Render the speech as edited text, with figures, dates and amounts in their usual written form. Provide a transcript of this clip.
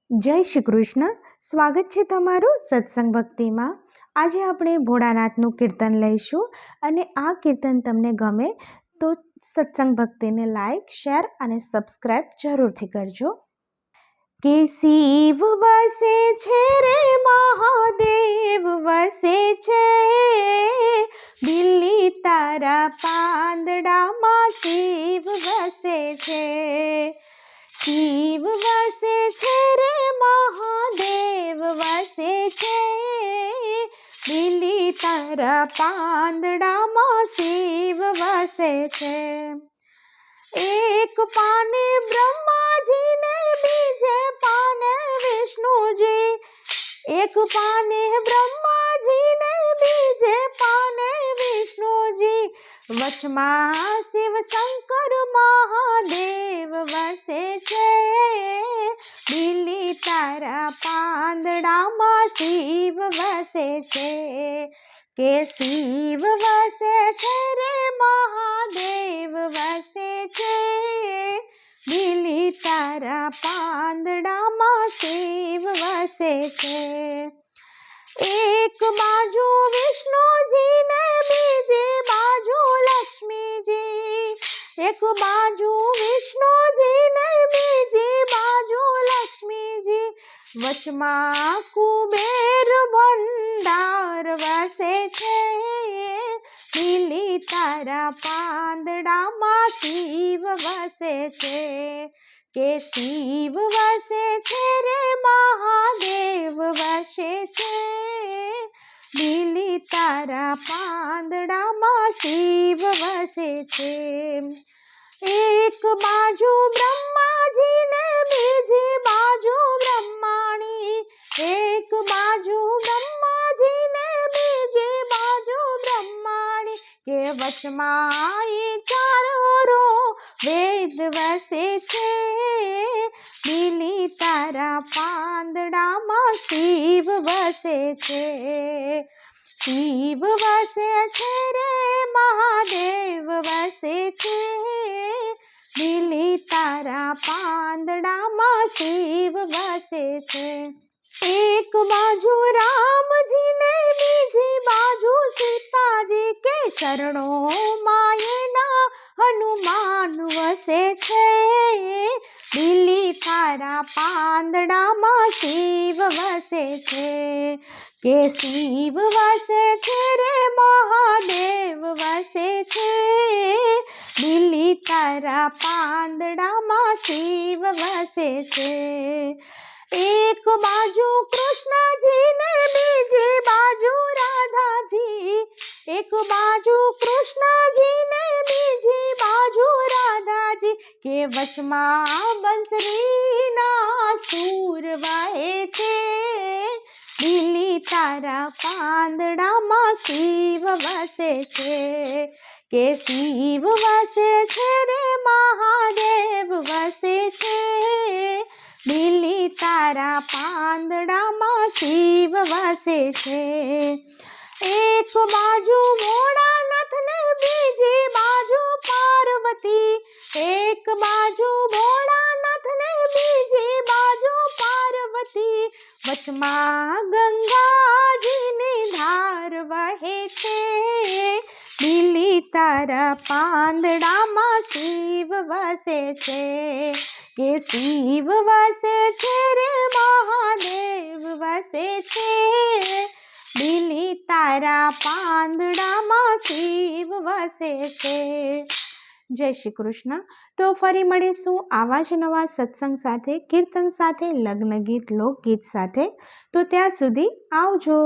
जय श्री कृष्ण। स्वागत है तमारू सत्संग भक्ति में। आज આપણે ભોળાનાથનું કીર્તન લઈશું અને આ કીર્તન તમને ગમે તો સત્સંગ ભક્તિને લાઈક, શેર અને સબસ્ક્રાઇબ જરૂરથી કરજો। કે શિવ વસે છે રે મહાદેવ વસે છે, દિલ્હી તારા પાંદડામાં શિવ વસે છે। શિવ વસે છે રે મહાદેવ વસે છે, દિલ્હી તારા પાંદડામાં શિવ વસે છે। એક પાને બ્રહ્માજી ને બીજે પાને વિષ્ણુજી, એક પાને બ્રહ્માજી ને બીજે પાને વિષ્ણુજી, વચમાં શિવ શંકર મહાદેવ વસે છે, દિલ્હી તારા પાંદડામાં શિવ વસે છે। કે શિવ વસે છે રે મહાદેવ વસે છે, દિલ્હી તારા પાંદડામાં શિવ વસે છે। એક બાજુ વિષ્ણુજી ને બીજી બાજુ લક્ષ્મીજી, એક બાજુ વિષ્ણુજી ને બીજી બાજુ લક્ષ્મીજી, વચમાં કુબેર ભંડાર વસે છે, દિલ્હી તારા પાંદડામાં શિવ વસે છે। કે શિવ વસે છે રે મહાદેવ વસે છે, દિલ્હી તારા પાંદડામાં શિવ વસે છે। એક બાજુ બ્રહ્માજી ને બીજી બાજુ બ્રહ્માણી, એક બાજુ બ્રહ્માજી ને બીજી બાજુ બ્રહ્માણી, કે વચમાં એ ચારો વેદ વસે છે, દિલ્હી તારા પાંદડામાં શિવ વસે છે। શિવ વસે છે રે મહાદેવ વસે છે, દિલ્હી તારા પાંદડામાં શિવ વસે છે। એક બાજુ રામજી ને બીજી બાજુ સીતાજી, કે ચરણોમાં એના હનુમાન વસે છે, દિલ્હી તારા પાંદડામાં શિવ વસે છે। કે શિવ વસે છે રે મહાદેવ વસે છે, દિલ્હી તારા પાંદડામાં શિવ વસે છે। એક બાજુ કૃષ્ણજી ને બીજી બાજુ રાધાજી, એક બાજુ કૃષ્ણજી ને બીજી બાજુ રાધાજી, કે વચમાં બંસરીના સૂર વહે છે, દિલ્હી તારા પાંદડામાં શિવ વસે છે। કે શિવ વસે છે રે મહાદેવ વસે છે, દિલ્હી તારા પાંદડામાં શિવ વસે છે। એક બાજુ ભોળાનાથ ને બીજી બાજુ પાર્વતી, એક બાજુ ભોળાનાથ ને બીજી બાજુ પાર્વતી, વચમાં ગંગાજીની ધાર વહે છે, દિલ્હી તારા પાંદડામાં શિવ વસે છે। કે શિવ વસે છે રે મહાદેવ વસે છે, દિલ્હી તારા પાંદડામાં શિવ વસે છે। જય શ્રી કૃષ્ણ। તો ફરી મળીશું આવા જ નવા સત્સંગ સાથે, કીર્તન સાથે, લગ્ન ગીત, લોકગીત સાથે। તો ત્યાં સુધી આવજો।